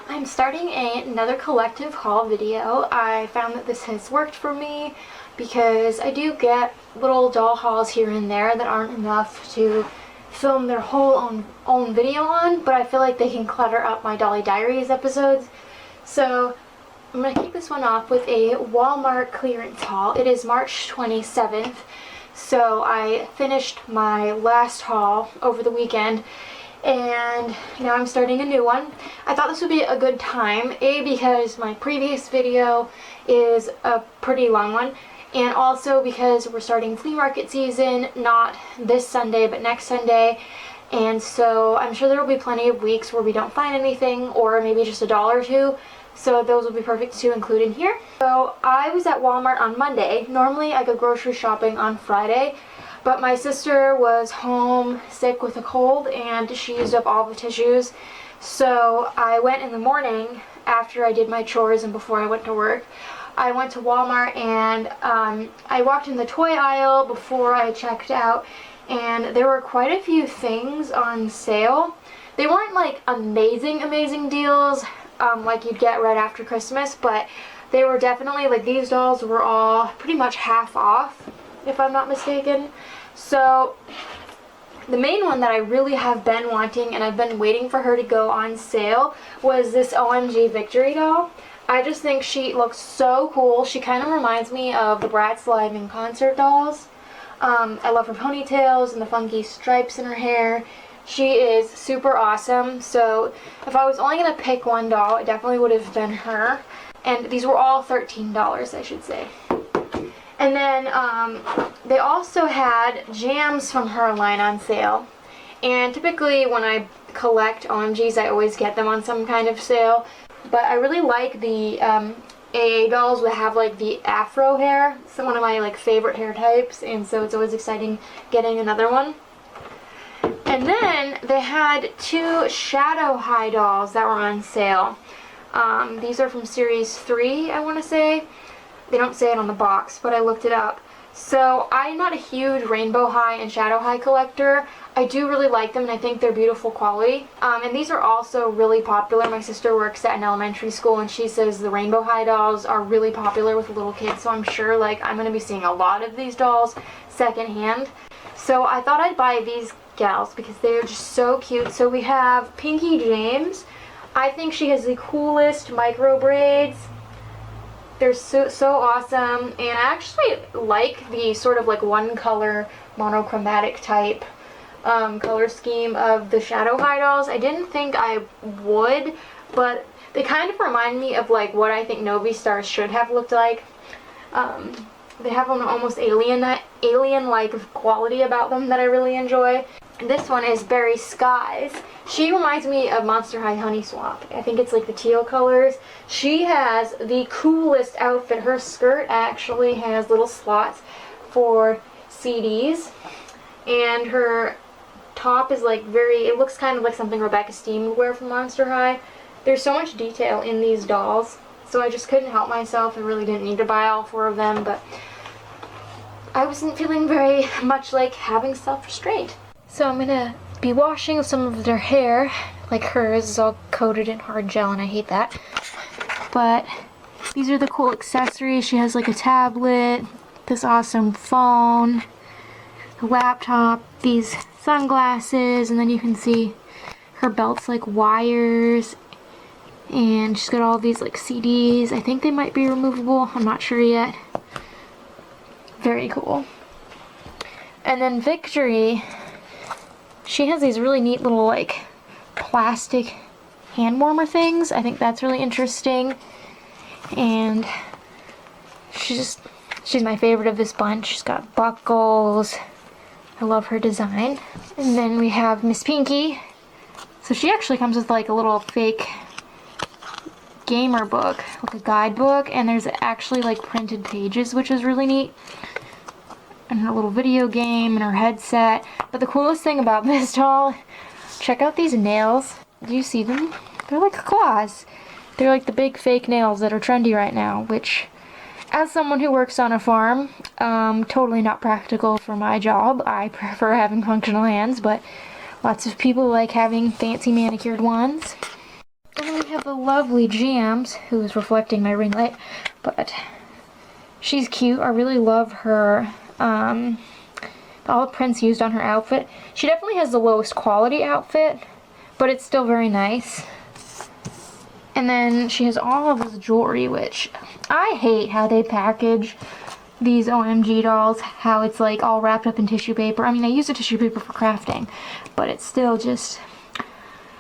I'm starting another collective haul video. I found that this has worked for me because I do get little doll hauls here and there that aren't enough to film their whole own video on, but I feel like they can clutter up my Dolly Diaries episodes. So I'm going to kick this one off with a Walmart clearance haul. It is March 27th, so I finished my last haul over the weekend, and now I'm starting a new one. I thought this would be a good time, because my previous video is a pretty long one, and also because we're starting flea market season, not this Sunday but next Sunday, and so I'm sure there will be plenty of weeks where we don't find anything, or maybe just $1 or $2. So those will be perfect to include in here. So I was at Walmart on Monday. Normally I go grocery shopping on Friday, but my sister was home sick with a cold and she used up all the tissues. So I went in the morning after I did my chores and before I went to work. I went to Walmart and I walked in the toy aisle before I checked out, and there were quite a few things on sale. They weren't like amazing deals like you'd get right after Christmas, but they were definitely, like, these dolls were all pretty much half off, if I'm not mistaken. So the main one that I really have been wanting, and I've been waiting for her to go on sale, was this OMG Victory doll. I just think she looks so cool. She kind of reminds me of the Bratz Live in Concert dolls. I love her ponytails and the funky stripes in her hair. She is super awesome, so if I was only going to pick one doll, it definitely would have been her. And these were all $13, I should say. And then they also had jams from her line on sale. And typically when I collect OMGs, I always get them on some kind of sale. But I really like the AA dolls that have like the afro hair. It's one of my like favorite hair types, and so it's always exciting getting another one. And then they had two Shadow High dolls that were on sale. These are from series 3, I want to say. They don't say it on the box, but I looked it up. So I'm not a huge Rainbow High and Shadow High collector. I do really like them, and I think they're beautiful quality. And these are also really popular. My sister works at an elementary school, and she says the Rainbow High dolls are really popular with little kids. So I'm sure like I'm going to be seeing a lot of these dolls secondhand. So I thought I'd buy these gals because they're just so cute. So we have Pinky James. I think she has the coolest micro braids. They're so awesome, and I actually like the sort of like one color monochromatic type color scheme of the Shadow High dolls. I didn't think I would, but they kind of remind me of like what I think Novi Stars should have looked like. They have an almost alien-like quality about them that I really enjoy. This one is Berry Skies. She reminds me of Monster High Honey Swamp. I think it's like the teal colors. She has the coolest outfit. Her skirt actually has little slots for CDs, and her top is like it looks kind of like something Rebecca Steam would wear from Monster High. There's so much detail in these dolls, so I just couldn't help myself. I really didn't need to buy all 4 of them, but I wasn't feeling very much like having self-restraint. So I'm gonna be washing some of their hair. Like hers is all coated in hard gel, and I hate that. But these are the cool accessories. She has like a tablet, this awesome phone, a laptop, these sunglasses, and then you can see her belt's like wires, and she's got all these like CDs. I think they might be removable, I'm not sure yet. Very cool. And then Victory, she has these really neat little like plastic hand warmer things. I think that's really interesting, and she's my favorite of this bunch. She's got buckles. I love her design. And then we have Miss Pinky. So she actually comes with like a little fake gamer book, like a guidebook, and there's actually like printed pages, which is really neat. And her little video game and her headset. But the coolest thing about this doll, check out these nails. Do you see them? They're like claws. They're like the big fake nails that are trendy right now, which, as someone who works on a farm, totally not practical for my job. I prefer having functional hands, but lots of people like having fancy manicured ones. And then we have the lovely Jams, who is reflecting my ring light, but she's cute. I really love her, all the prints used on her outfit. She definitely has the lowest quality outfit, but it's still very nice. And then she has all of this jewelry, which I hate how they package these OMG dolls, how it's like all wrapped up in tissue paper. I mean, I use the tissue paper for crafting, but it's still just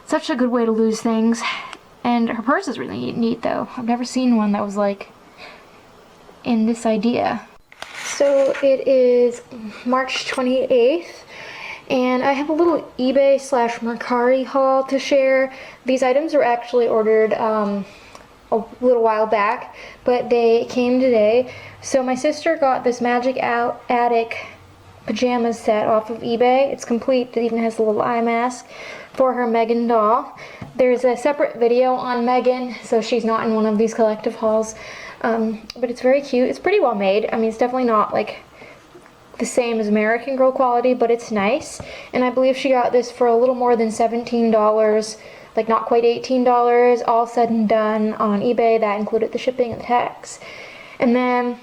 such a good way to lose things. And her purse is really neat though. I've never seen one that was like in this idea. So it is March 28th, and I have a little eBay / Mercari haul to share. These items were actually ordered a little while back, but they came today. So my sister got this Magic Attic pajamas set off of eBay. It's complete. It even has a little eye mask for her Megan doll. There's a separate video on Megan, so she's not in one of these collective hauls. But it's very cute. It's pretty well made. I mean, it's definitely not like the same as American Girl quality, but it's nice. And I believe she got this for a little more than $17, like not quite $18, all said and done on eBay. That included the shipping and the tax. And then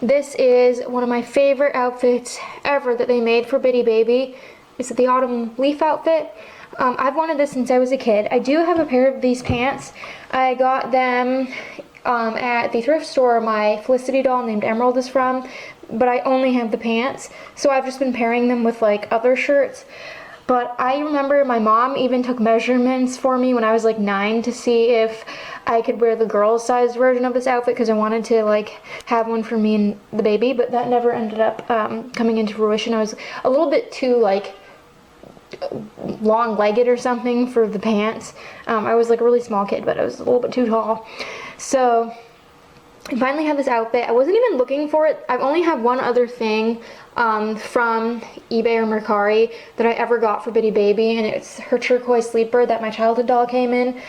this is one of my favorite outfits ever that they made for Bitty Baby. It's the autumn leaf outfit. I've wanted this since I was a kid. I do have a pair of these pants. I got them at the thrift store my Felicity doll named Emerald is from, but I only have the pants, so I've just been pairing them with like other shirts. But I remember my mom even took measurements for me when I was like 9 to see if I could wear the girls size version of this outfit, because I wanted to like have one for me and the baby, but that never ended up coming into fruition. I was a little bit too like long-legged or something for the pants. I was like a really small kid, but I was a little bit too tall. So I finally have this outfit. I wasn't even looking for it. I've only had one other thing from eBay or Mercari that I ever got for Bitty Baby, and it's her turquoise sleeper that my childhood doll came in.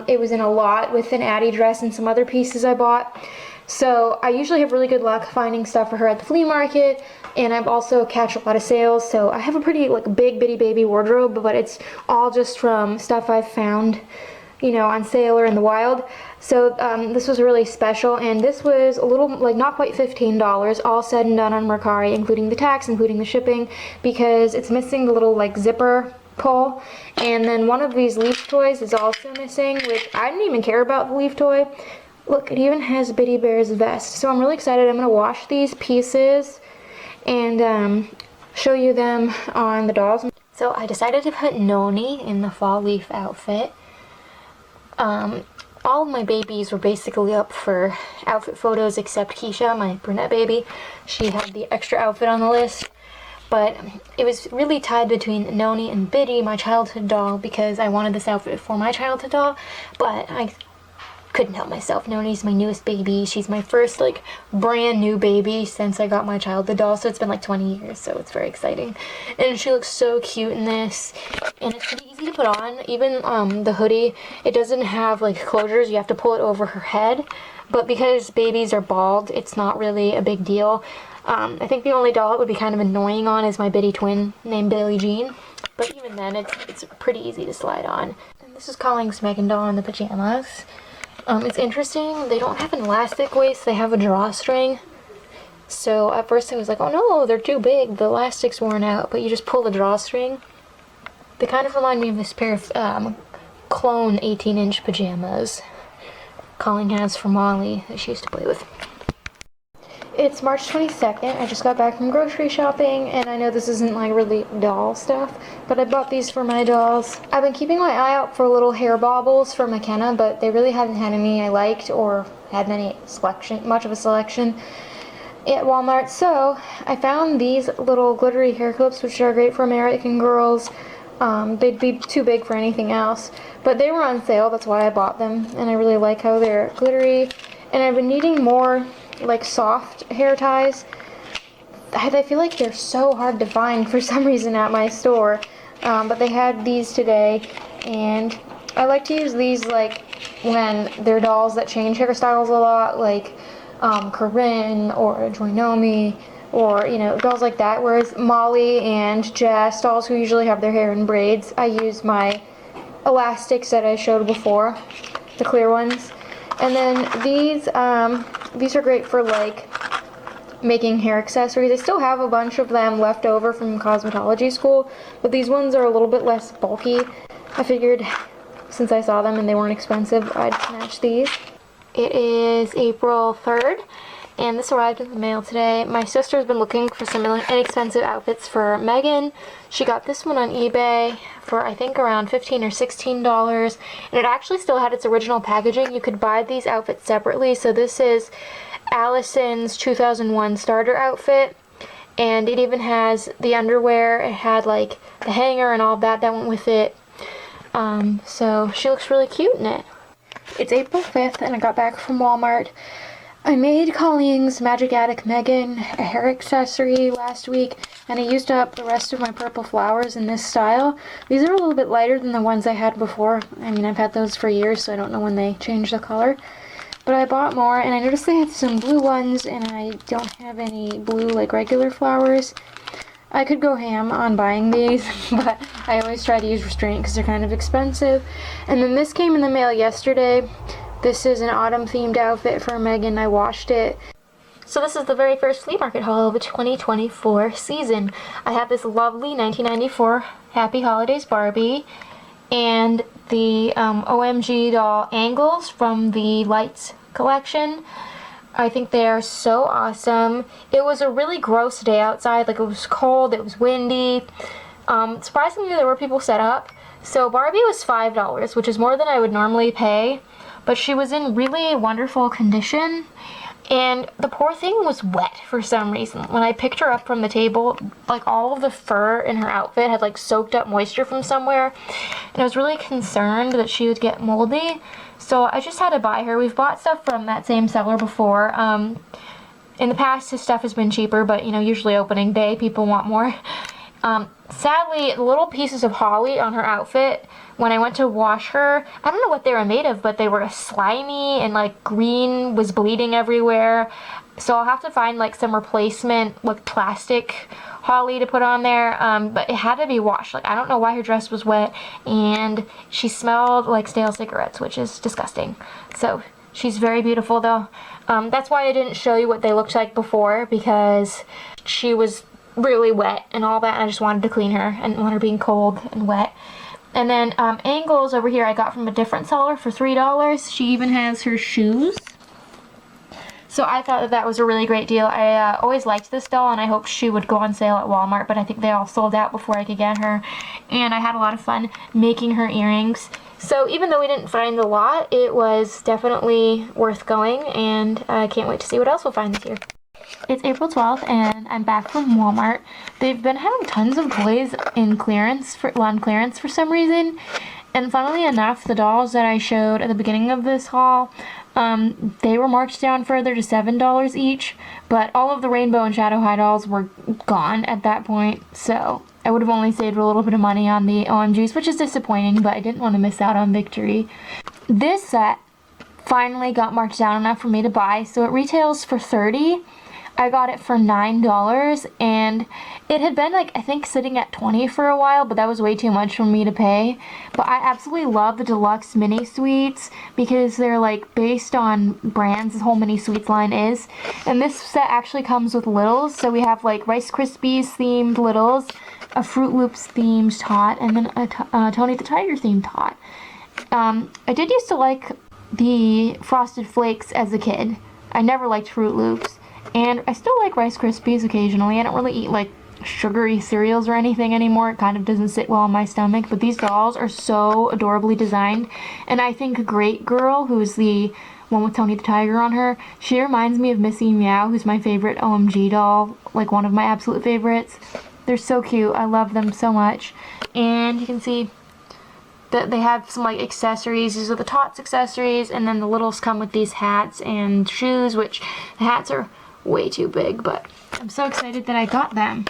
It was in a lot with an Addie dress and some other pieces I bought. So I usually have really good luck finding stuff for her at the flea market, and I've also catch a lot of sales. So I have a pretty like big Bitty Baby wardrobe, but it's all just from stuff I've found, you know, on sale or in the wild. So this was really special, and this was a little, like not quite $15, all said and done on Mercari, including the tax, including the shipping, because it's missing the little like zipper pull. And then one of these leaf toys is also missing, which I didn't even care about the leaf toy. Look, it even has Bitty Bear's vest. So I'm really excited. I'm going to wash these pieces and show you them on the dolls. So I decided to put Noni in the fall leaf outfit. All of my babies were basically up for outfit photos except Keisha, my brunette baby. She had the extra outfit on the list. But it was really tied between Noni and Bitty, my childhood doll, because I wanted this outfit for my childhood doll, but I couldn't help myself. Noni's my newest baby. She's my first like brand new baby since I got my childhood doll, so it's been like 20 years, so it's very exciting. And she looks so cute in this, and it's pretty easy to put on. Even the hoodie, it doesn't have like closures. You have to pull it over her head, but because babies are bald, it's not really a big deal. I think the only doll it would be kind of annoying on is my Bitty twin named Billie Jean, but even then it's pretty easy to slide on. And this is Colleen's Megan doll in the pajamas. It's interesting, they don't have an elastic waist, they have a drawstring. So at first I was like, oh no, they're too big, the elastic's worn out, but you just pull the drawstring. They kind of remind me of this pair of clone 18-inch pajamas Colleen has for Molly that she used to play with. It's March 22nd. I just got back from grocery shopping, and I know this isn't like really doll stuff, but I bought these for my dolls. I've been keeping my eye out for little hair baubles for McKenna, but they really hadn't had any I liked or had much of a selection at Walmart. So I found these little glittery hair clips, which are great for American girls. They'd be too big for anything else, but they were on sale. That's why I bought them, and I really like how they're glittery. And I've been needing more like soft hair ties. I feel like they're so hard to find for some reason at my store, but they had these today, and I like to use these like when they're dolls that change hairstyles a lot, like Corinne or Joinomi, or you know, dolls like that. Whereas Molly and Jess, dolls who usually have their hair in braids, I use my elastics that I showed before, the clear ones. And then these are great for like making hair accessories. I still have a bunch of them left over from cosmetology school, but these ones are a little bit less bulky. I figured since I saw them and they weren't expensive, I'd snatch these. It is April 3rd, and this arrived in the mail today. My sister's been looking for some inexpensive outfits for Megan. She got this one on eBay for I think around $15 or $16, and it actually still had its original packaging. You could buy these outfits separately. So this is Allison's 2001 starter outfit, and it even has the underwear. It had like the hanger and all that went with it. So she looks really cute in it. It's April 5th and I got back from Walmart. I made Colleen's Magic Attic Megan a hair accessory last week, and I used up the rest of my purple flowers in this style. These are a little bit lighter than the ones I had before. I mean, I've had those for years, so I don't know when they changed the color. But I bought more, and I noticed they had some blue ones, and I don't have any blue like regular flowers. I could go ham on buying these, but I always try to use restraint because they're kind of expensive. And then this came in the mail yesterday. This is an autumn themed outfit for Megan. I washed it. So this is the very first flea market haul of the 2024 season. I have this lovely 1994 Happy Holidays Barbie and the OMG doll angles from the Lights collection. I think they are so awesome. It was a really gross day outside. Like, it was cold, it was windy. Surprisingly, there were people set up. So Barbie was $5, which is more than I would normally pay. But she was in really wonderful condition. And the poor thing was wet for some reason. When I picked her up from the table, like all of the fur in her outfit had like soaked up moisture from somewhere. And I was really concerned that she would get moldy. So I just had to buy her. We've bought stuff from that same seller before. In the past, his stuff has been cheaper, but you know, usually opening day, people want more. Sadly, the little pieces of holly on her outfit, when I went to wash her, I don't know what they were made of, but they were slimy and like green was bleeding everywhere. So I'll have to find like some replacement like plastic holly to put on there, but it had to be washed. Like, I don't know why her dress was wet, and she smelled like stale cigarettes, which is disgusting. So she's very beautiful though. That's why I didn't show you what they looked like before, because she was really wet and all that, and I just wanted to clean her and want her being cold and wet. And then angles over here I got from a different seller for $3. She even has her shoes. So I thought that was a really great deal. I always liked this doll, and I hoped she would go on sale at Walmart, but I think they all sold out before I could get her. And I had a lot of fun making her earrings. So even though we didn't find a lot, it was definitely worth going, and I can't wait to see what else we'll find this year. It's April 12th, and I'm back from Walmart. They've been having tons of toys on clearance for some reason. And funnily enough, the dolls that I showed at the beginning of this haul, they were marked down further to $7 each, but all of the Rainbow and Shadow High dolls were gone at that point, so I would have only saved a little bit of money on the OMGs, which is disappointing, but I didn't want to miss out on victory. This set finally got marked down enough for me to buy, so it retails for $30. I got it for $9, and it had been like, I think, sitting at $20 for a while, but that was way too much for me to pay. But I absolutely love the deluxe mini sweets because they're like based on brands. This whole mini sweets line is, and this set actually comes with littles. So we have like Rice Krispies themed littles, a Fruit Loops themed tot, and then a Tony the Tiger themed tot. I did used to like the Frosted Flakes as a kid. I never liked Fruit Loops. And I still like Rice Krispies occasionally. I don't really eat like sugary cereals or anything anymore. It kind of doesn't sit well on my stomach. But these dolls are so adorably designed. And I think Great Girl, who's the one with Tony the Tiger on her, she reminds me of Missy Meow, who's my favorite OMG doll. Like one of my absolute favorites. They're so cute. I love them so much. And you can see that they have some like accessories. These are the Tots accessories. And then the littles come with these hats and shoes, which the hats are way too big, but I'm so excited that I got them.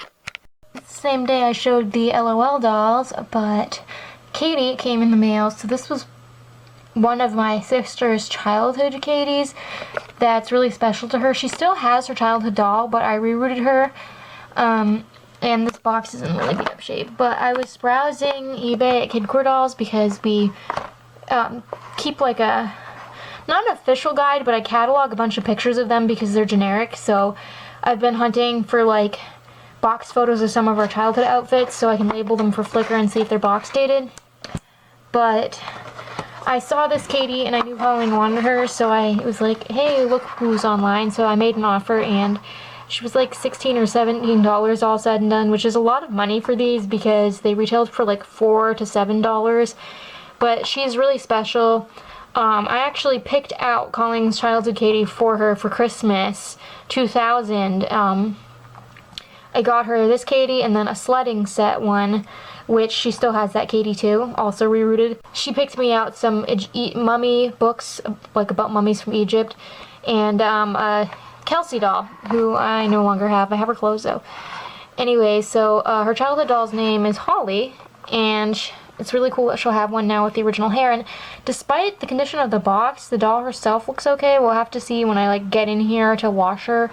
The same day I showed the LOL dolls, but Katie came in the mail. So this was one of my sister's childhood Katies that's really special to her. She still has her childhood doll, but I rerouted her. and this box is in really beat up shape. But I was browsing eBay at Kidcore Dolls because we keep like a, not an official guide, but I catalog a bunch of pictures of them because they're generic. So I've been hunting for like box photos of some of our childhood outfits so I can label them for Flickr and see if they're box dated. But I saw this Katie and I knew Halloween wanted her, so I was like, hey, look who's online. So I made an offer and she was like $16 or $17 all said and done, which is a lot of money for these because they retailed for like $4 to $7. But she's really special. I actually picked out Colleen's Childhood Katie for her for Christmas 2000. I got her this Katie and then a sledding set one, which she still has that Katie too, also rerouted. She picked me out some mummy books, like about mummies from Egypt, and a Kelsey doll, who I no longer have. I have her clothes though. Anyway, so her childhood doll's name is Holly, and it's really cool that she'll have one now with the original hair. And despite the condition of the box, the doll herself looks okay. We'll have to see when I like get in here to wash her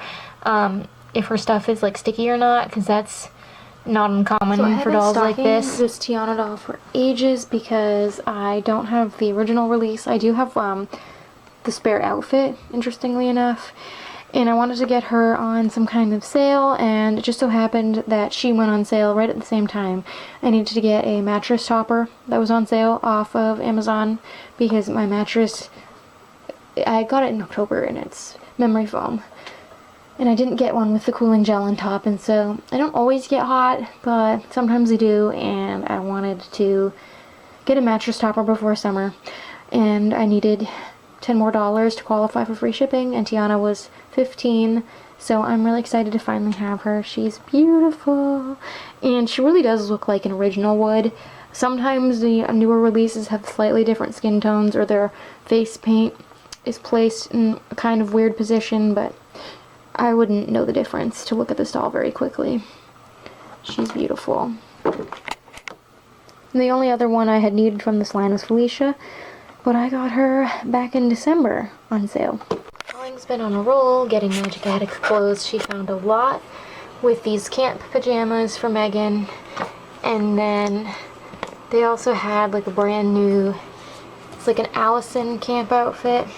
if her stuff is like sticky or not, because that's not uncommon for dolls like this. This Tiana doll for ages because I don't have the original release. I do have the spare outfit, interestingly enough, and I wanted to get her on some kind of sale, and it just so happened that she went on sale right at the same time. I needed to get a mattress topper that was on sale off of Amazon because my mattress, I got it in October and it's memory foam. And I didn't get one with the cooling gel on top, and so I don't always get hot, but sometimes I do, and I wanted to get a mattress topper before summer, and I needed $10 more to qualify for free shipping, and Tiana was 15, so I'm really excited to finally have her. She's beautiful, and she really does look like an original would. Sometimes the newer releases have slightly different skin tones, or their face paint is placed in a kind of weird position, but I wouldn't know the difference to look at this doll very quickly. She's beautiful. And the only other one I had needed from this line was Felicia, but I got her back in December on sale. Colleen's been on a roll getting Magic Attic clothes. She found a lot with these camp pajamas for Megan, and then they also had like a brand new, it's like an Allison camp outfit.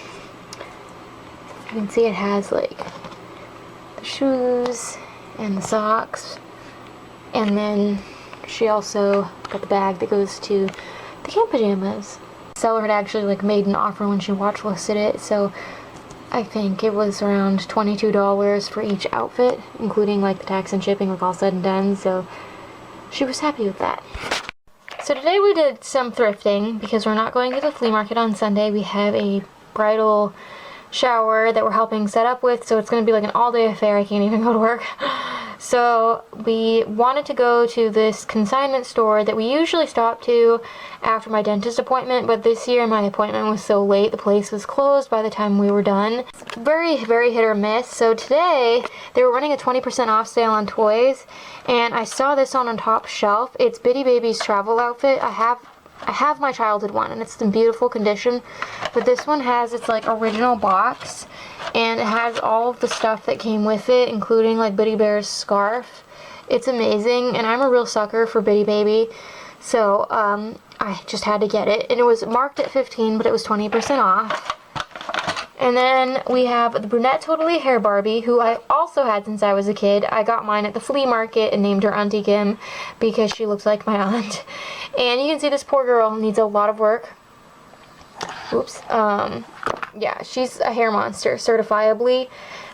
You can see it has like the shoes and the socks, and then she also got the bag that goes to the camp pajamas. The seller had actually like made an offer when she watch listed it, so I think it was around $22 for each outfit, including like the tax and shipping, like all said and done, so she was happy with that. So today we did some thrifting because we're not going to the flea market on Sunday. We have a bridal shower that we're helping set up with, so it's going to be like an all-day affair. I can't even go to work. So we wanted to go to this consignment store that we usually stop to after my dentist appointment, but this year my appointment was so late the place was closed by the time we were done. Very hit or miss. So today they were running a 20% off sale on toys, and I saw this on top shelf. It's Bitty Baby's travel outfit. I have my childhood one and it's in beautiful condition, but this one has its like original box, and it has all of the stuff that came with it, including like Bitty Bear's scarf. It's amazing, and I'm a real sucker for Bitty Baby, so I just had to get it, and it was marked at 15, but it was 20% off. And then we have the brunette Totally Hair Barbie, who I also had since I was a kid. I got mine at the flea market and named her Auntie Kim because she looks like my aunt. And you can see this poor girl needs a lot of work. Oops. Yeah, she's a hair monster, certifiably.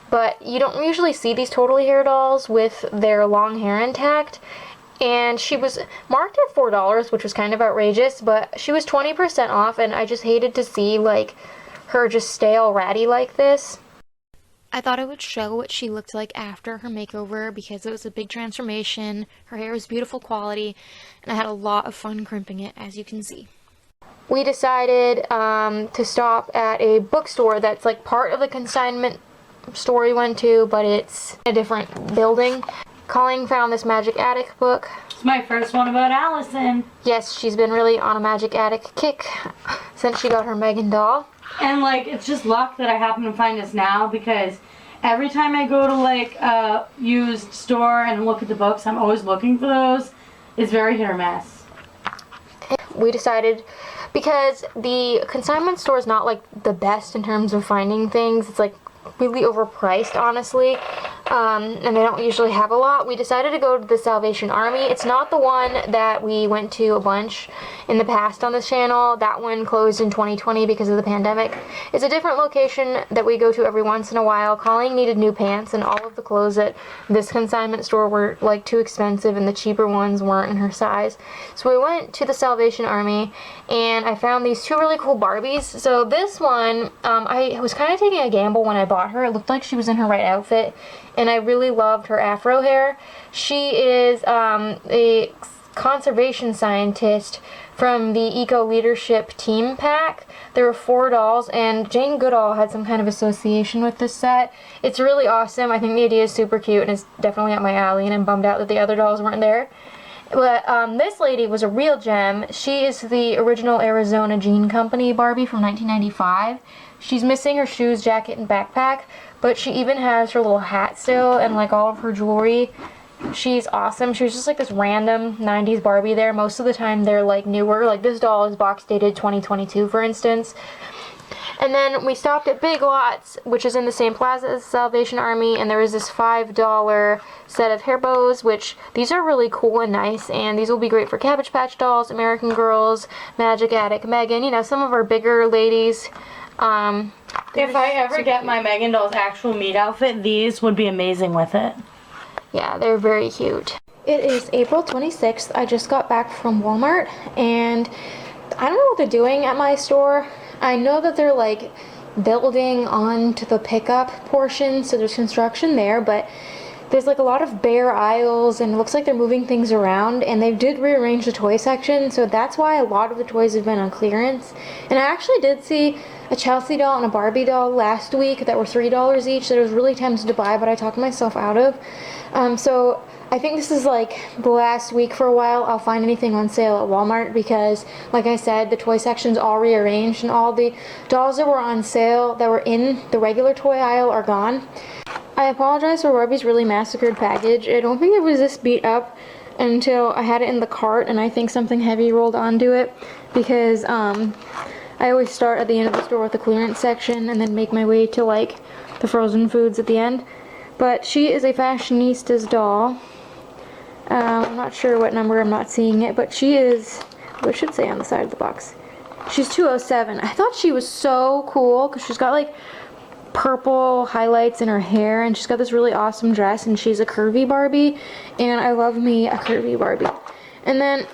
But you don't usually see these Totally Hair dolls with their long hair intact. And she was marked at $4, which was kind of outrageous, but she was 20% off, and I just hated to see, like, her just stay all ratty like this. I thought I would show what she looked like after her makeover because it was a big transformation. Her hair was beautiful quality, and I had a lot of fun crimping it, as you can see. We decided to stop at a bookstore that's like part of the consignment store we went to, but it's a different building. Colleen found this Magic Attic book. It's my first one about Allison. Yes, she's been really on a Magic Attic kick since she got her Megan doll. And like, it's just luck that I happen to find this now because Every time I go to like a used store and look at the books, I'm always looking for those. It's very hit or miss. We decided, because the consignment store is not like the best in terms of finding things. It's like really overpriced, honestly, and they don't usually have a lot. We decided to go to the Salvation Army. It's not the one that we went to a bunch in the past on this channel. That one closed in 2020 because of the pandemic. It's a different location that we go to every once in a while. Colleen needed new pants, and all of the clothes at this consignment store were like too expensive, and the cheaper ones weren't in her size. So we went to the Salvation Army, and I found these two really cool Barbies. So this one, I was kind of taking a gamble when I bought her. It looked like she was in her right outfit, and I really loved her afro hair. She is a conservation scientist from the Eco Leadership Team Pack. There were 4 dolls, and Jane Goodall had some kind of association with this set. It's really awesome. I think the idea is super cute, and it's definitely up my alley, and I'm bummed out that the other dolls weren't there. But this lady was a real gem. She is the original Arizona Jean Company Barbie from 1995. She's missing her shoes, jacket, and backpack, but she even has her little hat still and like all of her jewelry. She's awesome. She was just like this random 90s Barbie there. Most of the time they're like newer. Like this doll is box dated 2022, for instance. And then we stopped at Big Lots, which is in the same plaza as the Salvation Army, and there was this $5 set of hair bows, which these are really cool and nice, and these will be great for Cabbage Patch Dolls, American Girls, Magic Attic, Megan, you know, some of our bigger ladies. If I ever get my Megan Doll's actual meet outfit, these would be amazing with it. Yeah, they're very cute. It is April 26th. I just got back from Walmart, and I don't know what they're doing at my store. I know that they're like building onto the pickup portion, so there's construction there, but there's like a lot of bare aisles, and it looks like they're moving things around, and they did rearrange the toy section, so that's why a lot of the toys have been on clearance. And I actually did see a Chelsea doll and a Barbie doll last week that were $3 each that I was really tempted to buy, but I talked myself out of. So I think this is like the last week for a while I'll find anything on sale at Walmart, because like I said, the toy section's all rearranged, and all the dolls that were on sale that were in the regular toy aisle are gone. I apologize for Barbie's really massacred package. I don't think it was this beat up until I had it in the cart, and I think something heavy rolled onto it, because I always start at the end of the store with the clearance section and then make my way to like the frozen foods at the end. But she is a Fashionistas doll. I'm not sure what number, I'm not seeing it, but she is, what should say on the side of the box. She's 207. I thought she was so cool because she's got like purple highlights in her hair, and she's got this really awesome dress, and she's a curvy Barbie, and I love me a curvy Barbie. And then,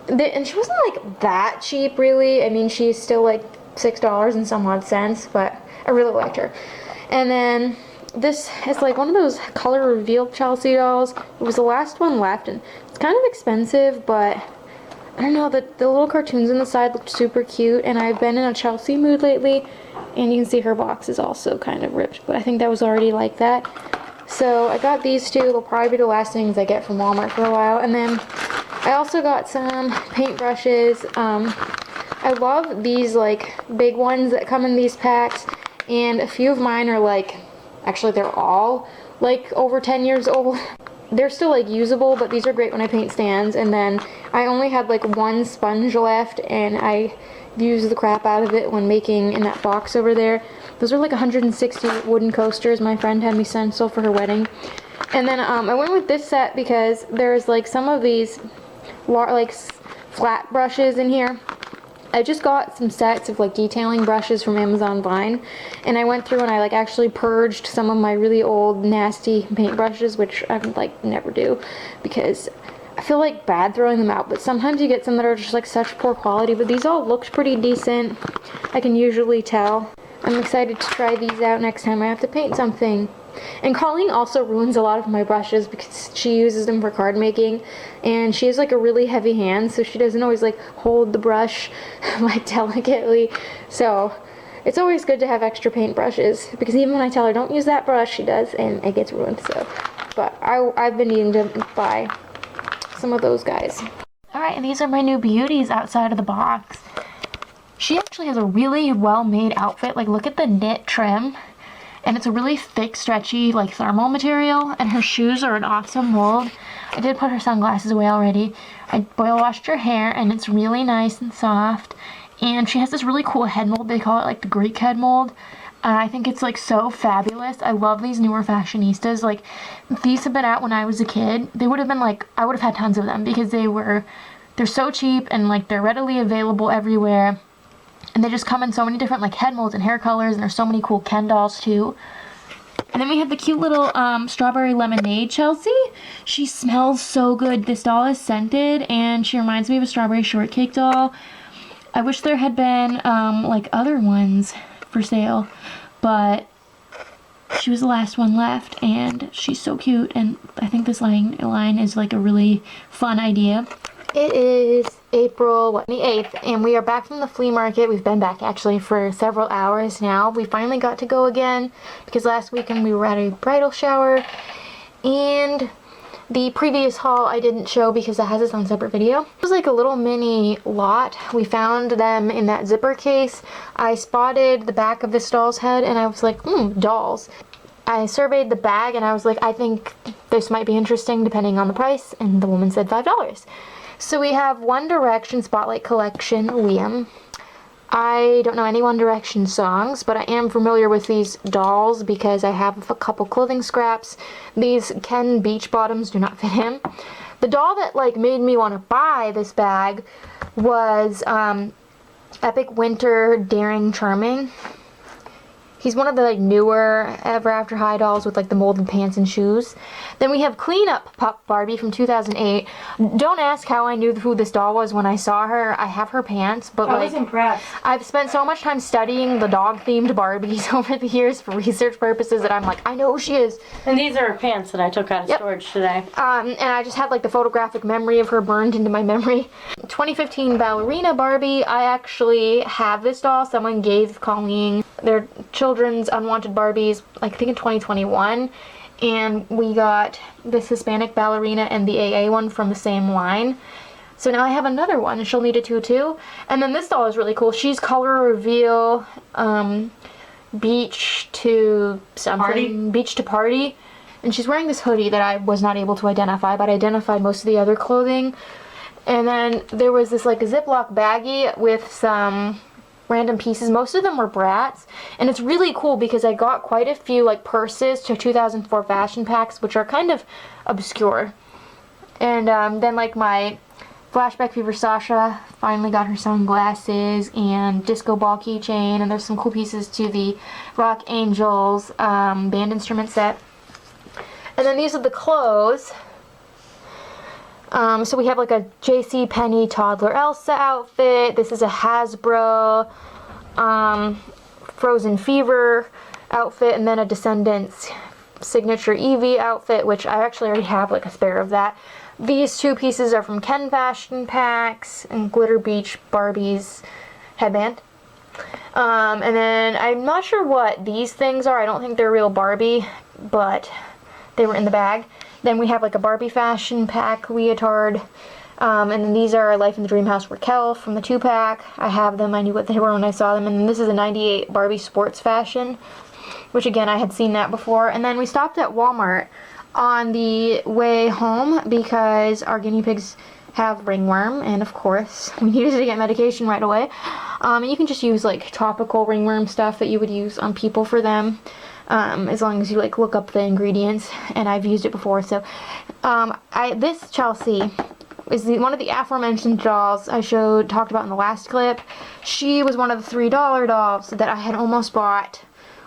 and she wasn't like that cheap really. I mean, she's still like $6 and some odd cents, but I really liked her. And then this is like one of those color reveal Chelsea dolls. It was the last one left, and it's kind of expensive, but I don't know, the little cartoons on the side looked super cute, and I've been in a Chelsea mood lately, and you can see her box is also kind of ripped, but I think that was already like that. So I got these two. They'll probably be the last things I get from Walmart for a while. And then I also got some paintbrushes. I love these like big ones that come in these packs, and a few of mine are like, actually they're all like over 10 years old. They're still like usable, but these are great when I paint stands. And then I only had like one sponge left, and I used the crap out of it when making in that box over there. Those are like 160 wooden coasters my friend had me stencil for her wedding. And then I went with this set because there's like some of these like flat brushes in here. I just got some sets of like detailing brushes from Amazon Vine, and I went through and I like actually purged some of my really old nasty paint brushes, which I would like never do because I feel like bad throwing them out, but sometimes you get some that are just like such poor quality. But these all looked pretty decent, I can usually tell. I'm excited to try these out next time I have to paint something. And Colleen also ruins a lot of my brushes because she uses them for card making, and she has like a really heavy hand, so she doesn't always like hold the brush like delicately. So it's always good to have extra paint brushes, because even when I tell her don't use that brush, she does, and it gets ruined. So, but I've been needing to buy some of those guys. Alright, and these are my new beauties outside of the box. She actually has a really well made outfit. Like, look at the knit trim. and it's a really thick, stretchy, like thermal material, and her shoes are an awesome mold. I did put her sunglasses away already. I boil washed her hair, and it's really nice and soft, and she has this really cool head mold. They call it like the Greek head mold. I think it's like so fabulous. I love these newer fashionistas. Like, these have been out when I was a kid. They would have been like, I would have had tons of them because they're so cheap and like they're readily available everywhere. And they just come in so many different like head molds and hair colors, and there's so many cool Ken dolls too. And then we have the cute little strawberry lemonade Chelsea. She smells so good. This doll is scented, and she reminds me of a strawberry shortcake doll. I wish there had been like other ones for sale, but she was the last one left, and she's so cute, and I think this line is like a really fun idea. It is April 28th, and we are back from the flea market. We've been back actually for several hours now. We finally got to go again because last weekend we were at a bridal shower, and the previous haul I didn't show because it has its own separate video. It was like a little mini lot. We found them in that zipper case. I spotted the back of this doll's head, and I was like, dolls. I surveyed the bag, and I was like, I think this might be interesting depending on the price, and the woman said $5. So we have One Direction Spotlight Collection, Liam. I don't know any One Direction songs, but I am familiar with these dolls because I have a couple clothing scraps. These Ken beach bottoms do not fit him. The doll that like made me want to buy this bag was Epic Winter Daring Charming. He's one of the like newer Ever After High dolls with like the molded pants and shoes. Then we have Clean Up Pup Barbie from 2008. Don't ask how I knew who this doll was when I saw her. I have her pants, but I was impressed. I've spent so much time studying the dog-themed Barbies over the years for research purposes that I'm like, I know who she is. And these are her pants that I took out of storage today. And I just had like the photographic memory of her burned into my memory. 2015 Ballerina Barbie. I actually have this doll. Someone gave Colleen their children's unwanted Barbies, like I think in 2021. And we got this Hispanic ballerina and the AA one from the same line. So now I have another one, and she'll need a tutu. And then this doll is really cool. She's color reveal, beach to something, beach to party. And she's wearing this hoodie that I was not able to identify, but I identified most of the other clothing. And then there was this like a Ziploc baggie with some random pieces. Most of them were Bratz, and it's really cool because I got quite a few like purses to 2004 fashion packs, which are kind of obscure. And then like my Flashback Fever Sasha finally got her sunglasses and disco ball keychain, and there's some cool pieces to the Rock Angels band instrument set. And then these are the clothes. So we have like a J.C. Penney toddler Elsa outfit. This is a Hasbro Frozen Fever outfit, and then a Descendants signature Eevee outfit, which I actually already have like a spare of that. These two pieces are from Ken Fashion Packs and Glitter Beach Barbie's headband. And then I'm not sure what these things are. I don't think they're real Barbie, but they were in the bag. Then we have like a Barbie Fashion Pack leotard. And then these are Life in the Dream House Raquel from the 2-pack. I have them. I knew what they were when I saw them. And then this is a 98 Barbie Sports Fashion, which again, I had seen that before. And then we stopped at Walmart on the way home because our guinea pigs have ringworm, and of course we needed to get medication right away. And you can just use like topical ringworm stuff that you would use on people for them. As long as you like look up the ingredients, and I've used it before. So this Chelsea is one of the aforementioned dolls I talked about in the last clip. She was one of the $3 dolls that I had almost bought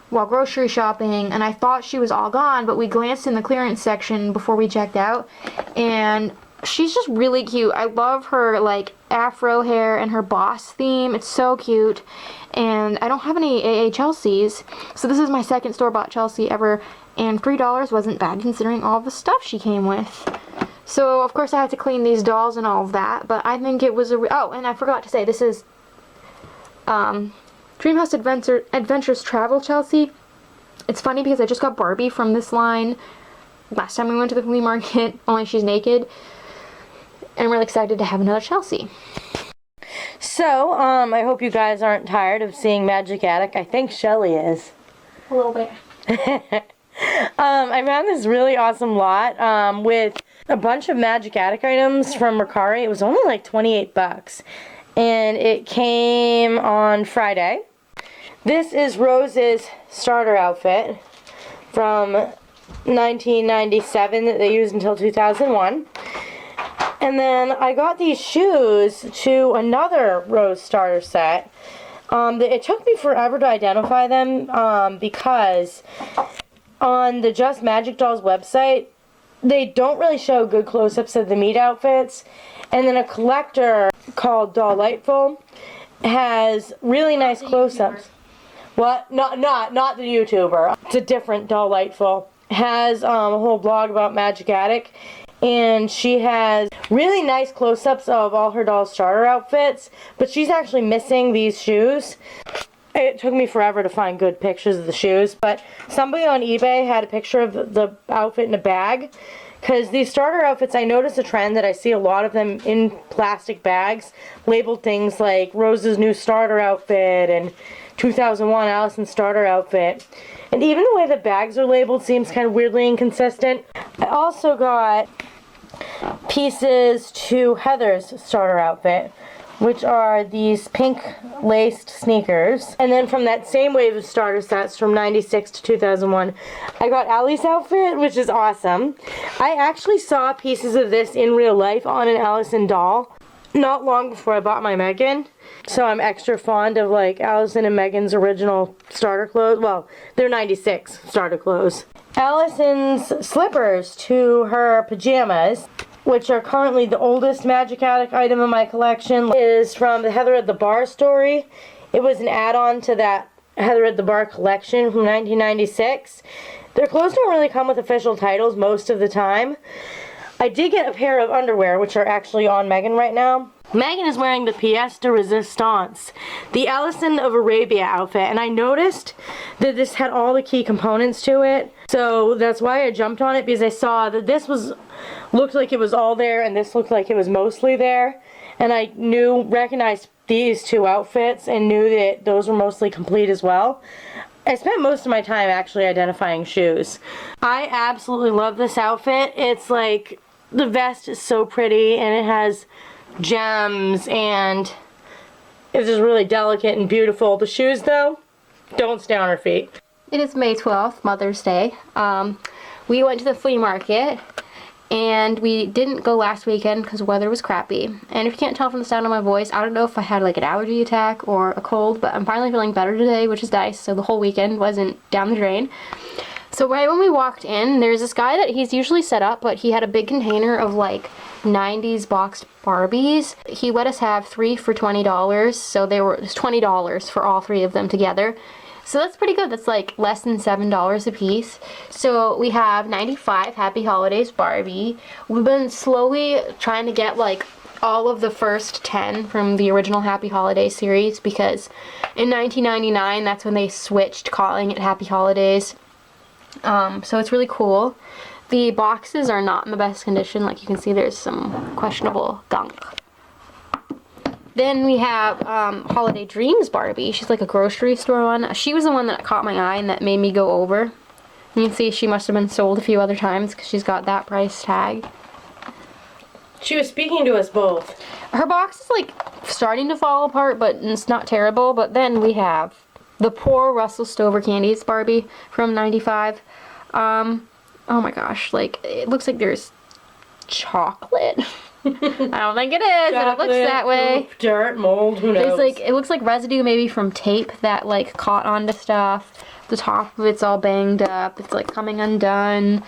while grocery shopping, and I thought she was all gone, but we glanced in the clearance section before we checked out, and she's just really cute. I love her like afro hair and her boss theme. It's so cute. And I don't have any AA Chelseas, so this is my second store-bought Chelsea ever, and $3 wasn't bad considering all the stuff she came with. So of course I had to clean these dolls and all of that, but I think it was oh, and I forgot to say, this is Dreamhouse Adventures Travel Chelsea. It's funny because I just got Barbie from this line last time we went to the flea market, only she's naked, and we're excited to have another Chelsea. So, I hope you guys aren't tired of seeing Magic Attic. I think Shelly is. A little bit. I found this really awesome lot with a bunch of Magic Attic items from Mercari. It was only like 28 bucks. And it came on Friday. This is Rose's starter outfit from 1997 that they used until 2001. And then I got these shoes to another Rose starter set. It took me forever to identify them because on the Just Magic Dolls website, they don't really show good close-ups of the meat outfits. And then a collector called Dollightful has really nice close-ups. What? Not the YouTuber. It's a different Dollightful. Has a whole blog about Magic Attic. And she has really nice close-ups of all her doll starter outfits. But she's actually missing these shoes. It took me forever to find good pictures of the shoes. But somebody on eBay had a picture of the outfit in a bag. Because these starter outfits, I noticed a trend that I see a lot of them in plastic bags. Labeled things like Rose's new starter outfit and 2001 Allison's starter outfit. And even the way the bags are labeled seems kind of weirdly inconsistent. I also got pieces to Heather's starter outfit, which are these pink laced sneakers. And then from that same wave of starter sets from 96 to 2001, I got Allie's outfit, which is awesome. I actually saw pieces of this in real life on an Allison doll not long before I bought my Megan. So I'm extra fond of like Allison and Megan's original starter clothes. Well, they're 96 starter clothes. Allison's slippers to her pajamas, which are currently the oldest Magic Attic item in my collection, is from the Heather at the Bar story. It was an add-on to that Heather at the Bar collection from 1996. Their clothes don't really come with official titles most of the time. I did get a pair of underwear, which are actually on Megan right now. Megan is wearing the pièce de résistance, the Allison of Arabia outfit, and I noticed that this had all the key components to it. So that's why I jumped on it, because I saw that this looked like it was all there and this looked like it was mostly there. And I recognized these two outfits and knew that those were mostly complete as well. I spent most of my time actually identifying shoes. I absolutely love this outfit. It's like, the vest is so pretty and it has gems and it's just really delicate and beautiful. The shoes though, don't stay on her feet. It is May 12th, Mother's Day. We went to the flea market and we didn't go last weekend because the weather was crappy. And if you can't tell from the sound of my voice, I don't know if I had like an allergy attack or a cold, but I'm finally feeling better today, which is nice. So the whole weekend wasn't down the drain. So right when we walked in, there's this guy that he's usually set up, but he had a big container of like 90s boxed Barbies. He let us have 3 for $20, so it was $20 for all 3 of them together. So that's pretty good. That's like less than $7 a piece. So we have 95 Happy Holidays Barbie. We've been slowly trying to get like all of the first 10 from the original Happy Holidays series, because in 1999, that's when they switched calling it Happy Holidays. So it's really cool. The boxes are not in the best condition. Like you can see, there's some questionable gunk. Then we have Holiday Dreams Barbie. She's like a grocery store one. She was the one that caught my eye and that made me go over. You can see she must have been sold a few other times because she's got that price tag. She was speaking to us both. Her box is like starting to fall apart, but it's not terrible. But then we have the poor Russell Stover Candies Barbie from 95. Oh my gosh, like it looks like there's chocolate. I don't think it is, but it looks that way. Poop, dirt, mold, who knows? There's like, it looks like residue maybe from tape that like caught onto stuff. The top of it's all banged up. It's like coming undone,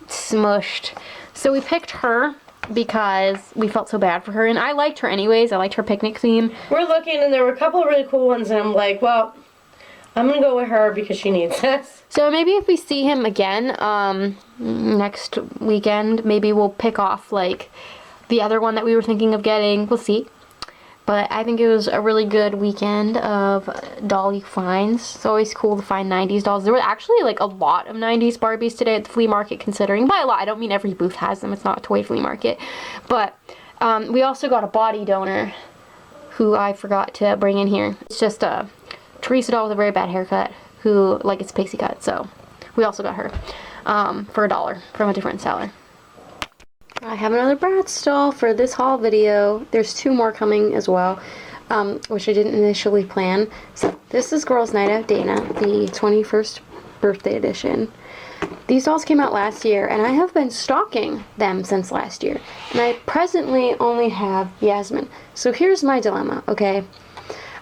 smushed. So we picked her because we felt so bad for her, and I liked her anyways. I liked her picnic theme. We're looking, and there were a couple of really cool ones, and I'm like, well, I'm gonna go with her because she needs this. So maybe if we see him again next weekend, maybe we'll pick off like the other one that we were thinking of getting. We'll see. But I think it was a really good weekend of dolly finds. It's always cool to find 90s dolls. There were actually like a lot of 90s Barbies today at the flea market, considering. By a lot, I don't mean every booth has them. It's not a toy flea market. But we also got a body donor who I forgot to bring in here. It's just Teresa doll with a very bad haircut who, like, it's pixie cut, so We also got her for $1 from a different seller. I have another Bratz doll for this haul video. There's 2 more coming as well, which I didn't initially plan. So this is Girls Night Out Dana, the 21st birthday edition. These dolls came out last year, and I have been stalking them since last year. And I presently only have Yasmin. So here's my dilemma, okay?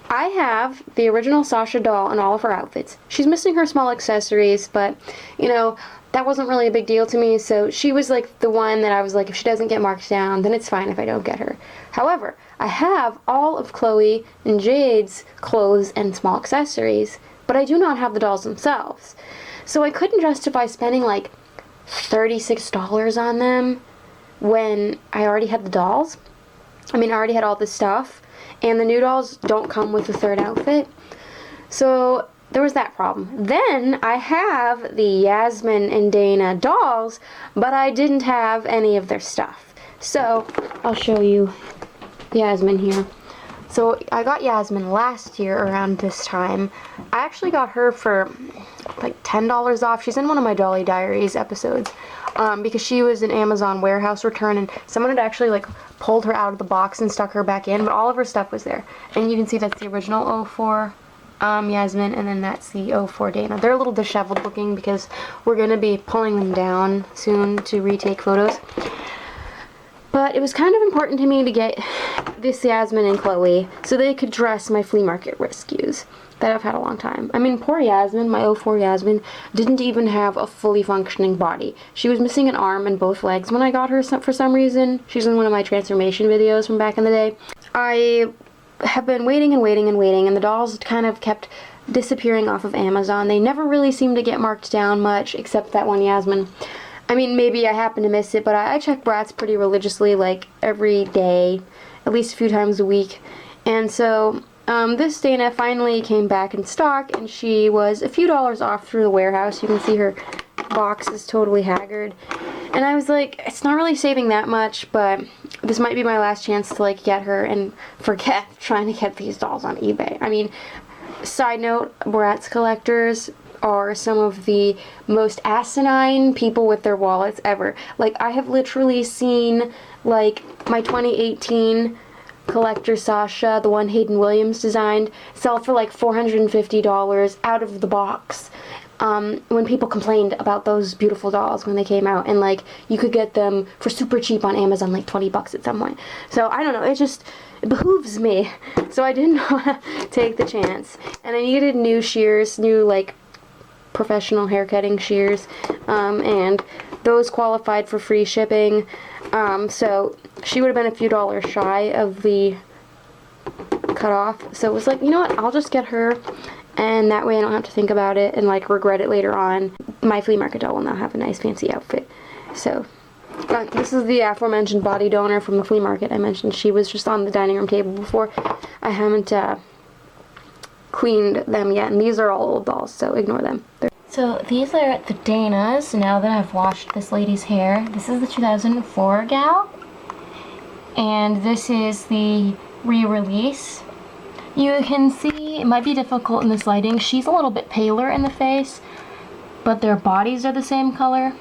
I have the original Sasha doll in all of her outfits. She's missing her small accessories, but, you know, that wasn't really a big deal to me. So she was like the one that I was like, if she doesn't get marked down, then it's fine if I don't get her. However, I have all of Chloe and Jade's clothes and small accessories, but I do not have the dolls themselves. So I couldn't justify spending like $36 on them when I already had the dolls. I mean, I already had all this stuff, and the new dolls don't come with a 3rd outfit. So there was that problem. Then I have the Yasmin and Dana dolls, but I didn't have any of their stuff. So I'll show you Yasmin here. So I got Yasmin last year around this time. I actually got her for like $10 off. She's in one of my Dolly Diaries episodes because she was an Amazon warehouse return, and someone had actually like pulled her out of the box and stuck her back in, but all of her stuff was there. And you can see that's the original 04 Yasmin, and then that's the 04 Dana. They're a little disheveled looking because we're going to be pulling them down soon to retake photos. But it was kind of important to me to get this Yasmin and Chloe so they could dress my flea market rescues that I've had a long time. I mean, poor Yasmin, my 04 Yasmin, didn't even have a fully functioning body. She was missing an arm and both legs when I got her for some reason. She's in one of my transformation videos from back in the day. I have been waiting and waiting and waiting, and the dolls kind of kept disappearing off of Amazon. They never really seemed to get marked down much, except that one Yasmin. I mean, maybe I happen to miss it, but I check Bratz pretty religiously, like every day, at least a few times a week. And so this Dana finally came back in stock, and she was a few dollars off through the warehouse. You can see her box is totally haggard. And I was like, it's not really saving that much, but this might be my last chance to like get her and forget trying to get these dolls on eBay. I mean, side note, Bratz collectors are some of the most asinine people with their wallets ever. Like, I have literally seen like my 2018 collector Sasha, the one Hayden Williams designed, sell for like $450 out of the box. When people complained about those beautiful dolls when they came out, and like you could get them for super cheap on Amazon, like $20 at some point. So I don't know, it behooves me. So I didn't want to take the chance, and I needed new shears, new like professional haircutting shears, and those qualified for free shipping. So she would have been a few dollars shy of the cutoff. So it was like, you know what, I'll just get her, and that way I don't have to think about it and like regret it later on. My flea market doll will now have a nice fancy outfit. So this is the aforementioned body donor from the flea market. I mentioned she was just on the dining room table before. I haven't cleaned them yet, and these are all old dolls, so ignore them. So these are the Danas, now that I've washed this lady's hair. This is the 2004 gal, and this is the re-release. You can see, it might be difficult in this lighting, she's a little bit paler in the face, but their bodies are the same color.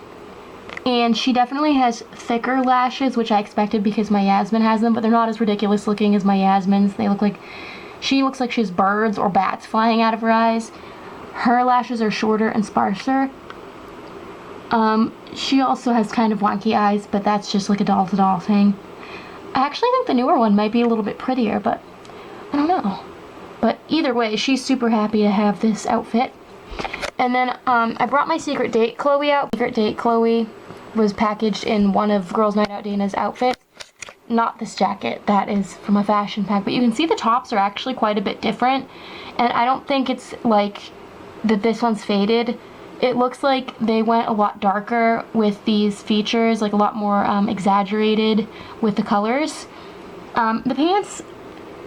And she definitely has thicker lashes, which I expected because my Yasmin has them, but they're not as ridiculous looking as my Yasmin's. They look like, she looks like she has birds or bats flying out of her eyes. Her lashes are shorter and sparser. She also has kind of wonky eyes, but that's just like a doll-to-doll thing. I actually think the newer one might be a little bit prettier, but I don't know. But either way, she's super happy to have this outfit. And then I brought my Secret Date Chloe out. Secret Date Chloe was packaged in one of Girls Night Out Dana's outfits. Not this jacket, that is from a fashion pack, but you can see the tops are actually quite a bit different, and I don't think it's like that this one's faded. It looks like they went a lot darker with these features, like a lot more exaggerated with the colors. The pants,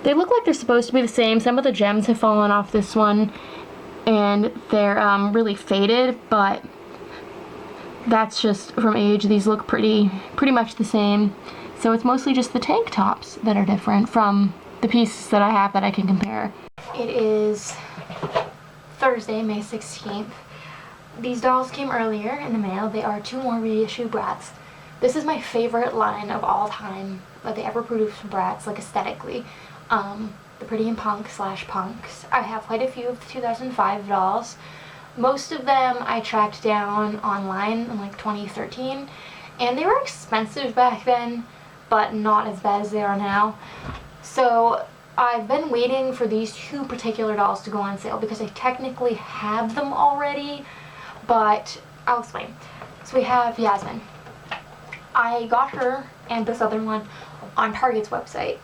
they look like they're supposed to be the same. Some of the gems have fallen off this one, and they're really faded, but that's just from age. These look pretty much the same. So it's mostly just the tank tops that are different from the pieces that I have that I can compare. It is Thursday, May 16th. these dolls came earlier in the mail. They are 2 more reissue Bratz. This is my favorite line of all time that they ever produced from Bratz, like aesthetically. The Pretty and Punk / Punks. I have quite a few of the 2005 dolls. Most of them I tracked down online in like 2013, and they were expensive back then, but not as bad as they are now. So I've been waiting for these 2 particular dolls to go on sale because I technically have them already, but I'll explain. So we have Yasmin. I got her and this other one on Target's website.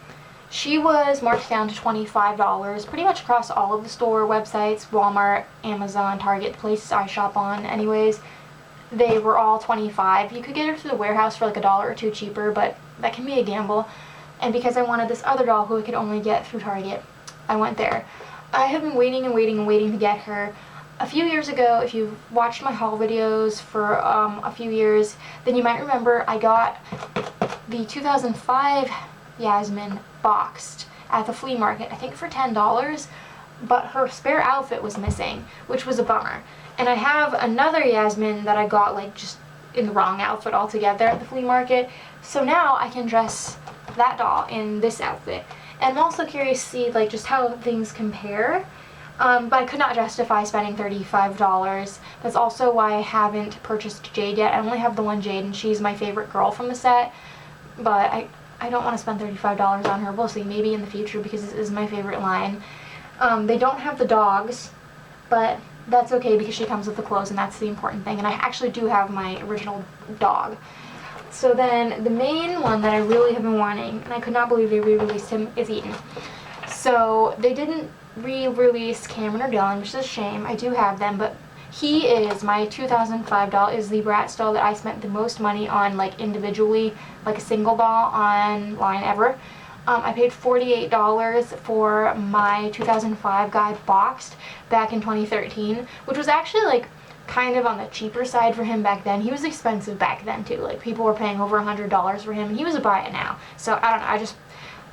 She was marked down to $25 pretty much across all of the store websites, Walmart, Amazon, Target, the places I shop on anyways. They were all $25. You could get her through the warehouse for like $1 or $2 cheaper, but that can be a gamble. And because I wanted this other doll who I could only get through Target, I went there. I have been waiting and waiting and waiting to get her. A few years ago, if you've watched my haul videos for a few years, then you might remember I got the 2005 Yasmin boxed at the flea market, I think for $10, but her spare outfit was missing, which was a bummer. And I have another Yasmin that I got like just in the wrong outfit altogether at the flea market, so now I can dress that doll in this outfit. And I'm also curious to see like just how things compare, but I could not justify spending $35. That's also why I haven't purchased Jade yet. I only have the one Jade, and she's my favorite girl from the set, but I don't want to spend $35 on her. We'll see, maybe in the future, because this is my favorite line. They don't have the dogs, but that's okay because she comes with the clothes, and that's the important thing. And I actually do have my original dog. So then the main one that I really have been wanting, and I could not believe they re-released him, is Eaton. So they didn't re-release Cameron or Dylan, which is a shame. I do have them, but he is my 2005 doll, is the Bratz doll that I spent the most money on, like individually, like a single doll online ever. I paid $48 for my 2005 guy boxed back in 2013, which was actually like kind of on the cheaper side for him back then. He was expensive back then too. Like people were paying over $100 for him, and he was a buy it now. So I don't know,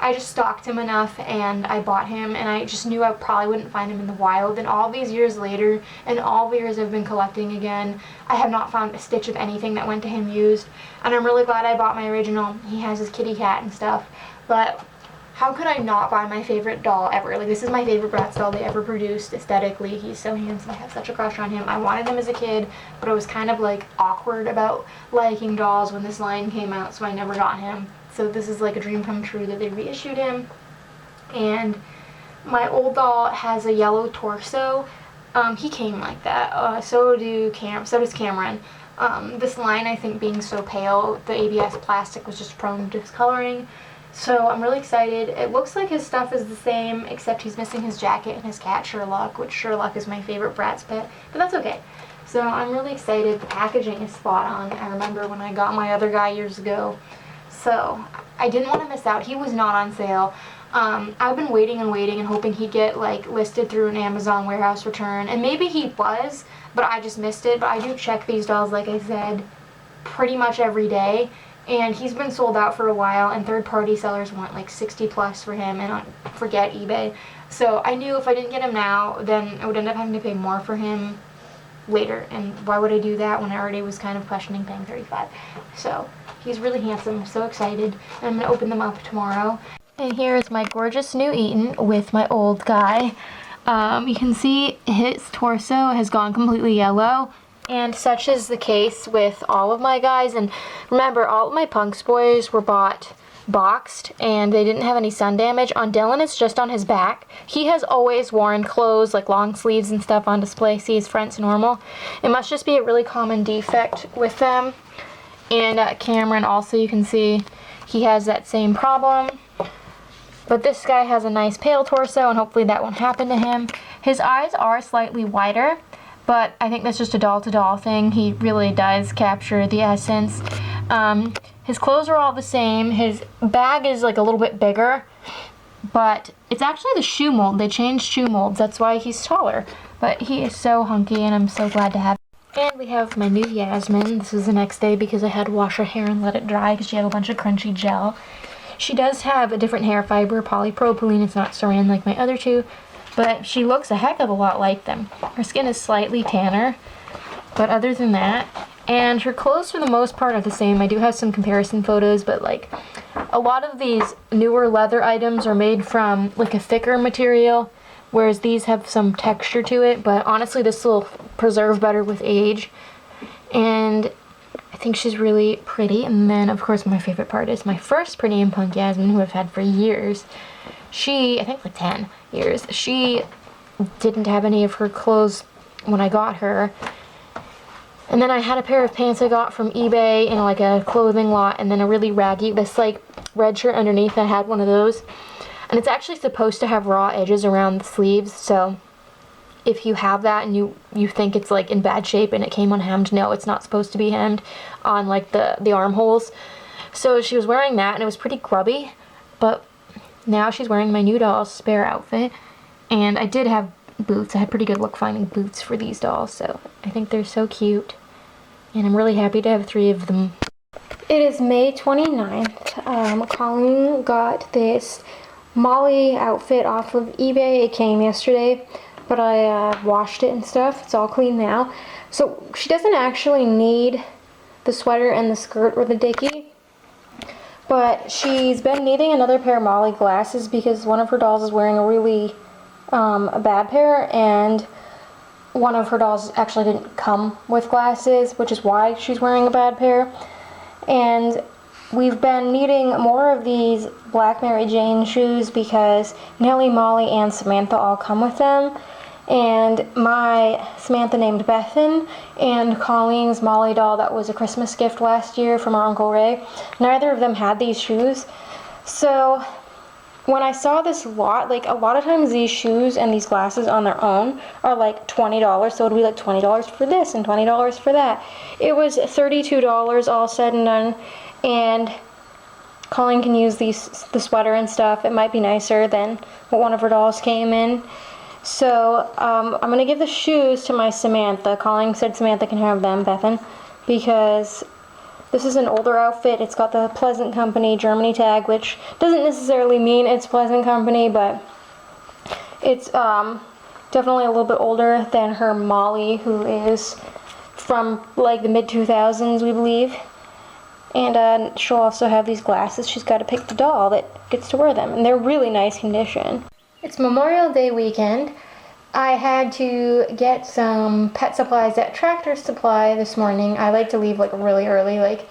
I just stalked him enough and I bought him, and I just knew I probably wouldn't find him in the wild. And all these years later, and all the years I've been collecting again, I have not found a stitch of anything that went to him used. And I'm really glad I bought my original. He has his kitty cat and stuff. But how could I not buy my favorite doll ever? Like, this is my favorite Bratz doll they ever produced aesthetically. He's so handsome. I have such a crush on him. I wanted him as a kid, but I was kind of like awkward about liking dolls when this line came out, so I never got him. So this is like a dream come true that they reissued him. And my old doll has a yellow torso. He came like that. So does Cameron. This line, I think, being so pale, the ABS plastic was just prone to discoloring. So I'm really excited. It looks like his stuff is the same, except he's missing his jacket and his cat Sherlock, which Sherlock is my favorite Bratz pet, but that's okay. So I'm really excited. The packaging is spot on. I remember when I got my other guy years ago. So I didn't want to miss out. He was not on sale. I've been waiting and waiting and hoping he'd get like listed through an Amazon warehouse return, and maybe he was, but I just missed it. But I do check these dolls, like I said, pretty much every day, and he's been sold out for a while, and third-party sellers want like 60 plus for him, and forget eBay. So I knew if I didn't get him now, then I would end up having to pay more for him later, and why would I do that when I already was kind of questioning paying $35? So he's really handsome. I'm so excited. And I'm going to open them up tomorrow. And here is my gorgeous new Eaton with my old guy. You can see his torso has gone completely yellow, and such is the case with all of my guys. And remember, all of my Punks boys were bought boxed, and they didn't have any sun damage. On Dylan, it's just on his back. He has always worn clothes like long sleeves and stuff on display. See, his front's normal. It must just be a really common defect with them. And Cameron also, you can see he has that same problem. But this guy has a nice pale torso, and hopefully that won't happen to him. His eyes are slightly wider, but I think that's just a doll-to-doll thing. He really does capture the essence. His clothes are all the same. His bag is like a little bit bigger, but it's actually the shoe mold. They changed shoe molds. That's why he's taller. But he is so hunky, and I'm so glad to have him. And we have my new Yasmin. This is the next day because I had to wash her hair and let it dry because she had a bunch of crunchy gel. She does have a different hair fiber, polypropylene. It's not saran like my other two, but she looks a heck of a lot like them. Her skin is slightly tanner, But other than that, and her clothes for the most part are the same. I do have some comparison photos, but like a lot of these newer leather items are made from like a thicker material, whereas these have some texture to it. But honestly, this will preserve better with age. And I think she's really pretty. And then, of course, my favorite part is my first Pretty in Punk Yasmin, who I've had for years. I think like 10 years, she didn't have any of her clothes when I got her. And then I had a pair of pants I got from eBay in like a clothing lot, and then a really raggy, this like red shirt underneath. I had one of those. And it's actually supposed to have raw edges around the sleeves, so if you have that and you think it's like in bad shape and it came unhemmed, no, it's not supposed to be hemmed on like the armholes. So she was wearing that and it was pretty grubby, but now she's wearing my new doll's spare outfit. And I did have boots. I had pretty good luck finding boots for these dolls, so I think they're so cute. And I'm really happy to have 3 of them. It is May 29th. Colleen got this Molly outfit off of eBay. It came yesterday, but I washed it and stuff. It's all clean now. So she doesn't actually need the sweater and the skirt or the dickie, but she's been needing another pair of Molly glasses because one of her dolls is wearing a really a bad pair, and one of her dolls actually didn't come with glasses, which is why she's wearing a bad pair. And we've been needing more of these Black Mary Jane shoes because Nellie, Molly, and Samantha all come with them. And my Samantha named Bethan, and Colleen's Molly doll that was a Christmas gift last year from our Uncle Ray, neither of them had these shoes. So when I saw this lot, like a lot of times these shoes and these glasses on their own are like $20, so it would be like $20 for this and $20 for that. It was $32 all said and done, and Colleen can use the sweater and stuff. It might be nicer than what one of her dolls came in. So I'm going to give the shoes to my Samantha. Colleen said Samantha can have them, Bethan, because this is an older outfit. It's got the Pleasant Company Germany tag, which doesn't necessarily mean it's Pleasant Company, but it's definitely a little bit older than her Molly, who is from like the mid-2000s, we believe. And she'll also have these glasses. She's got to pick the doll that gets to wear them, and they're really nice condition. It's Memorial Day weekend. I had to get some pet supplies at Tractor Supply this morning. I like to leave like really early, like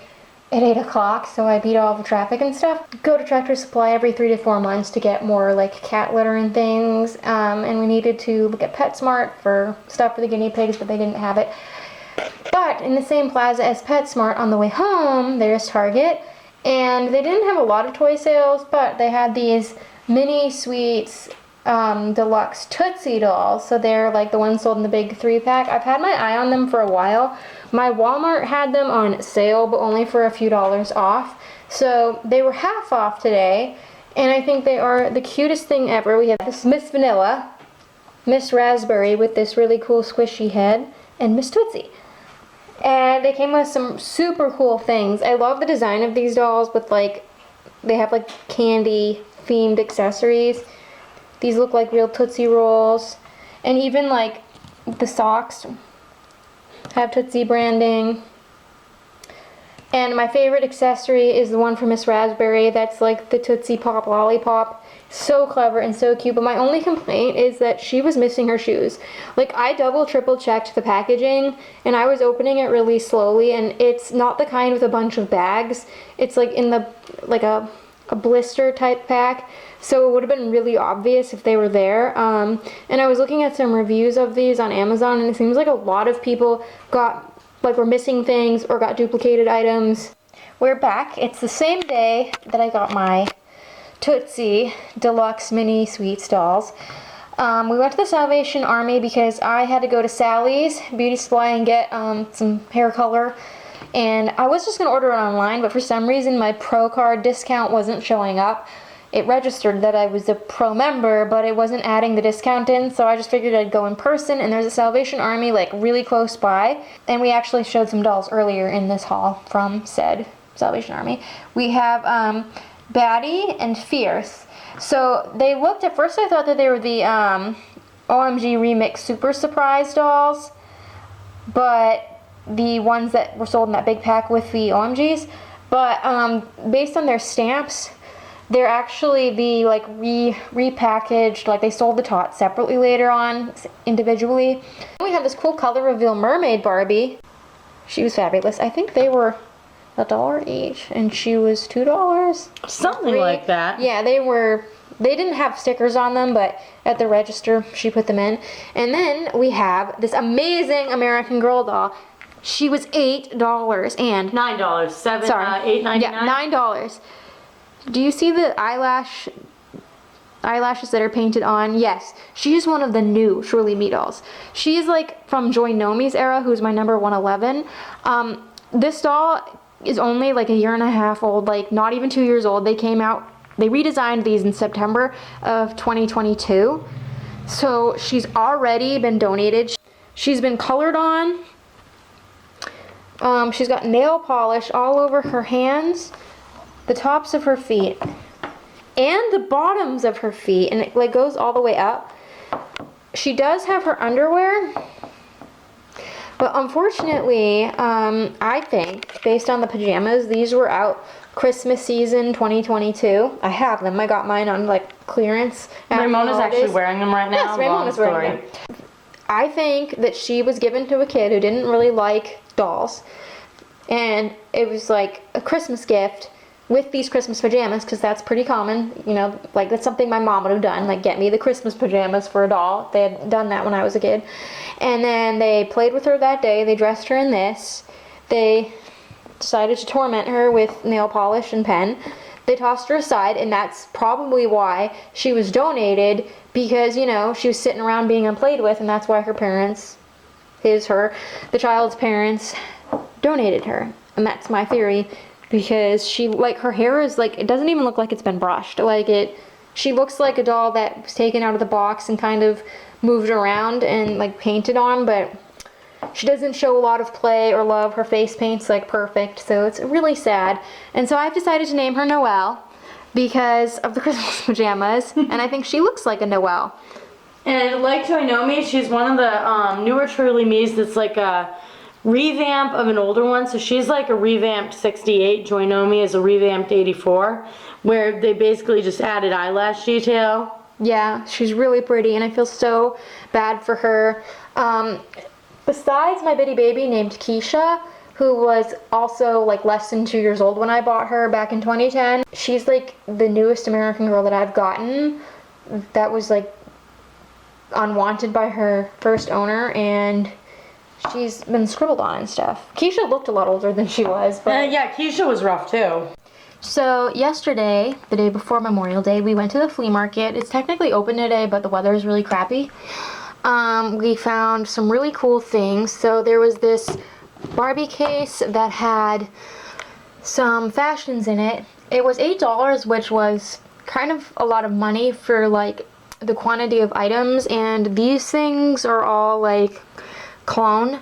at 8 o'clock, so I beat all the traffic and stuff. Go to Tractor Supply every 3 to 4 months to get more like cat litter and things. And we needed to look at PetSmart for stuff for the guinea pigs, but they didn't have it. But in the same plaza as PetSmart on the way home, there's Target. And they didn't have a lot of toy sales, but they had these mini sweets deluxe Tootsie dolls. So they're like the ones sold in the big 3-pack. I've had my eye on them for a while. My Walmart had them on sale, but only for a few dollars off. So they were half off today, and I think they are the cutest thing ever. We have this Miss Vanilla, Miss Raspberry with this really cool squishy head, and Miss Tootsie. And they came with some super cool things. I love the design of these dolls with like, they have like candy themed accessories. These look like real Tootsie Rolls. And even like the socks have Tootsie branding. And my favorite accessory is the one for Miss Raspberry. That's like the Tootsie Pop Lollipop. So clever and so cute. But my only complaint is that she was missing her shoes. Like, I triple checked the packaging, and I was opening it really slowly, and it's not the kind with a bunch of bags. It's like in the, like a blister type pack. So it would have been really obvious if they were there. And I was looking at some reviews of these on Amazon, and it seems like a lot of people were missing things or got duplicated items. We're back. It's the same day that I got my Tootsie Deluxe Mini Sweets dolls. We went to the Salvation Army because I had to go to Sally's Beauty Supply and get some hair color. And I was just going to order it online, but for some reason my Pro Card discount wasn't showing up. It registered that I was a Pro member, but it wasn't adding the discount in, so I just figured I'd go in person, and there's a Salvation Army like really close by. And we actually showed some dolls earlier in this haul from said Salvation Army. We have Batty and Fierce. So they looked, at first I thought that they were the OMG Remix Super Surprise dolls, but the ones that were sold in that big pack with the OMGs. But based on their stamps, they're actually the like repackaged, like they sold the tots separately later on, individually. We have this cool color reveal mermaid Barbie. She was fabulous. I think they were $1 each, and she was $2. Something like that. Yeah, they were. They didn't have stickers on them, but at the register, she put them in. And then we have this amazing American Girl doll. She was $8 and $9. $8.99. Yeah, $9. Do you see the eyelashes that are painted on? Yes, she's one of the new Shirley Me dolls. She's like from Joy Nomi's era, who's my number 111. This doll is only like a year and a half old, like not even 2 years old. They redesigned these in September of 2022. So she's already been donated. She's been colored on. She's got nail polish all over her hands, the tops of her feet, and the bottoms of her feet, and it like goes all the way up. She does have her underwear, but unfortunately, I think, based on the pajamas, these were out Christmas season 2022. I have them. I got mine on like clearance. Ramona's actually wearing them right now. Yes, Ramona's wearing them. I think that she was given to a kid who didn't really like dolls, and it was like a Christmas gift with these Christmas pajamas, because that's pretty common, you know, like that's something my mom would have done, like get me the Christmas pajamas for a doll. They had done that when I was a kid. And then they played with her that day. They dressed her in this. They decided to torment her with nail polish and pen. They tossed her aside, and that's probably why she was donated, because, you know, she was sitting around being unplayed with, and that's why her parents, the child's parents, donated her. And that's my theory, because she, like, her hair is, like, it doesn't even look like it's been brushed. Like, she looks like a doll that was taken out of the box and kind of moved around and, like, painted on, but she doesn't show a lot of play or love. Her face paint's, like, perfect, so it's really sad. And so I've decided to name her Noelle because of the Christmas pajamas, and I think she looks like a Noelle. And like Joy Nomi, she's one of the newer Shirley Me's that's like a revamp of an older one. So she's like a revamped 68. Joy Nomi is a revamped 84, where they basically just added eyelash detail. Yeah, she's really pretty, and I feel so bad for her. Besides my bitty baby named Keisha, who was also like less than 2 years old when I bought her back in 2010, she's like the newest American Girl that I've gotten that was like unwanted by her first owner, and she's been scribbled on and stuff. Keisha looked a lot older than she was, but yeah, Keisha was rough too. So yesterday, the day before Memorial Day, we went to the flea market. It's technically open today, but the weather is really crappy. We found some really cool things. So there was this Barbie case that had some fashions in it. It was $8, which was kind of a lot of money for like the quantity of items, and these things are all like clone.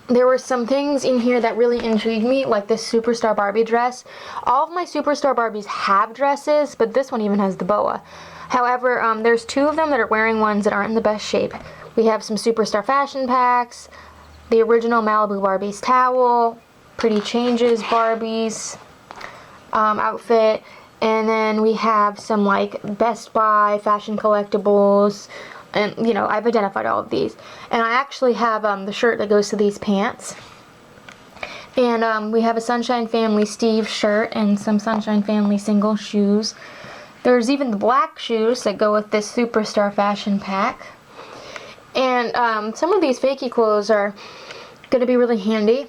There were some things in here that really intrigued me, like this Superstar Barbie dress. All of my Superstar Barbies have dresses, but this one even has the boa. However, there's two of them that are wearing ones that aren't in the best shape. We have some Superstar fashion packs, the original Malibu Barbie's towel, Pretty Changes Barbie's outfit, and then we have some like Best Buy fashion collectibles. And, you know, I've identified all of these. And I actually have the shirt that goes to these pants. And we have a Sunshine Family Steve shirt and some Sunshine Family single shoes. There's even the black shoes that go with this Superstar fashion pack. And some of these fakey clothes are going to be really handy.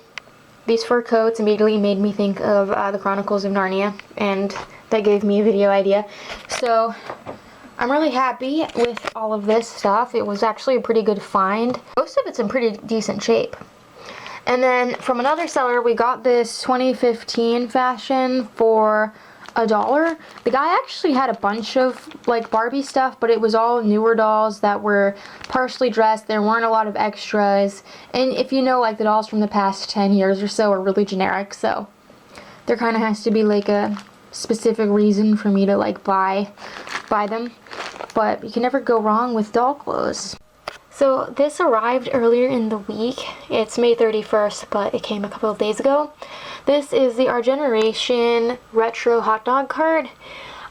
These fur coats immediately made me think of the Chronicles of Narnia. And that gave me a video idea. So I'm really happy with all of this stuff. It was actually a pretty good find. Most of it's in pretty decent shape. And then from another seller, we got this 2015 fashion for $1. The guy actually had a bunch of like Barbie stuff, but it was all newer dolls that were partially dressed. There weren't a lot of extras. And if you know, like the dolls from the past 10 years or so are really generic, so there kind of has to be like a specific reason for me to like buy them. But you can never go wrong with doll clothes. So this arrived earlier in the week. It's May 31st, but it came a couple of days ago. This is the Our Generation Retro Hot Dog card.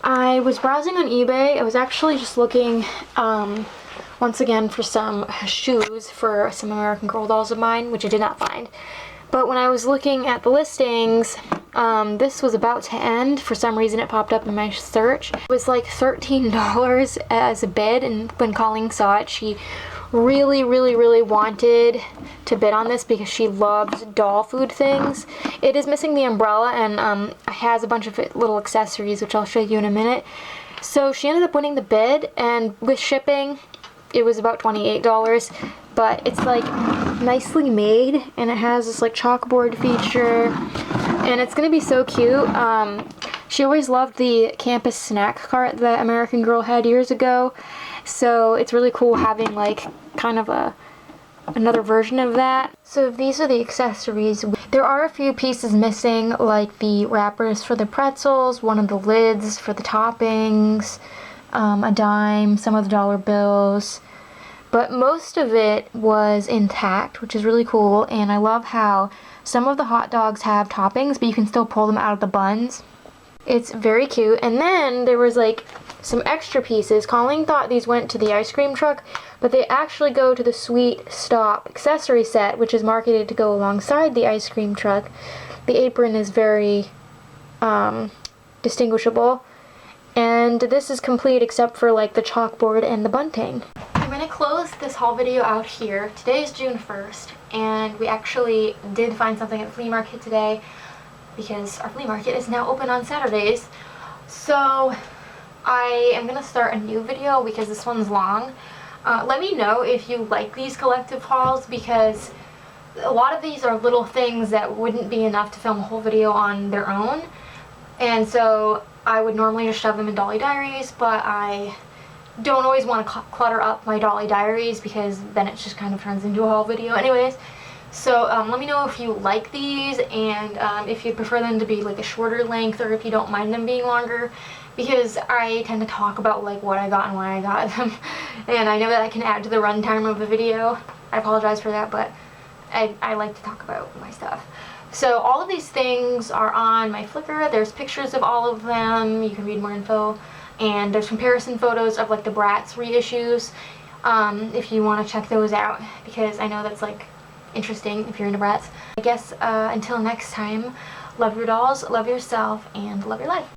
I was browsing on eBay. I was actually just looking once again for some shoes for some American Girl dolls of mine, which I did not find. But when I was looking at the listings, this was about to end. For some reason it popped up in my search. It was like $13 as a bid, and when Colleen saw it, she really wanted to bid on this because she loves doll food things. It is missing the umbrella, and it has a bunch of little accessories, which I'll show you in a minute. So she ended up winning the bid, and with shipping, it was about $28. But it's like nicely made, and it has this like chalkboard feature, and it's gonna be so cute. She always loved the campus snack cart that American Girl had years ago, so it's really cool having like kind of another version of that. So these are the accessories. There are a few pieces missing, like the wrappers for the pretzels, one of the lids for the toppings, a dime, some of the dollar bills. But most of it was intact, which is really cool, and I love how some of the hot dogs have toppings, but you can still pull them out of the buns. It's very cute. And then there was like some extra pieces. Colleen thought these went to the ice cream truck, but they actually go to the Sweet Stop accessory set, which is marketed to go alongside the ice cream truck. The apron is very distinguishable, and this is complete except for like the chalkboard and the bunting. I'm going to close this haul video out here. Today is June 1st, and we actually did find something at the flea market today because our flea market is now open on Saturdays. So I am going to start a new video because this one's long. Let me know if you like these collective hauls, because a lot of these are little things that wouldn't be enough to film a whole video on their own. And so I would normally just shove them in Dolly Diaries, but I don't always want to clutter up my Dolly Diaries because then it just kind of turns into a haul video anyways. So let me know if you like these, and if you prefer them to be like a shorter length, or if you don't mind them being longer, because I tend to talk about like what I got and why I got them, and I know that I can add to the runtime of a video. I apologize for that, but I like to talk about my stuff. So all of these things are on my Flickr. There's pictures of all of them. You can read more info. And there's comparison photos of like the Bratz reissues, if you want to check those out, because I know that's like interesting if you're into Bratz. I guess until next time, love your dolls, love yourself, and love your life.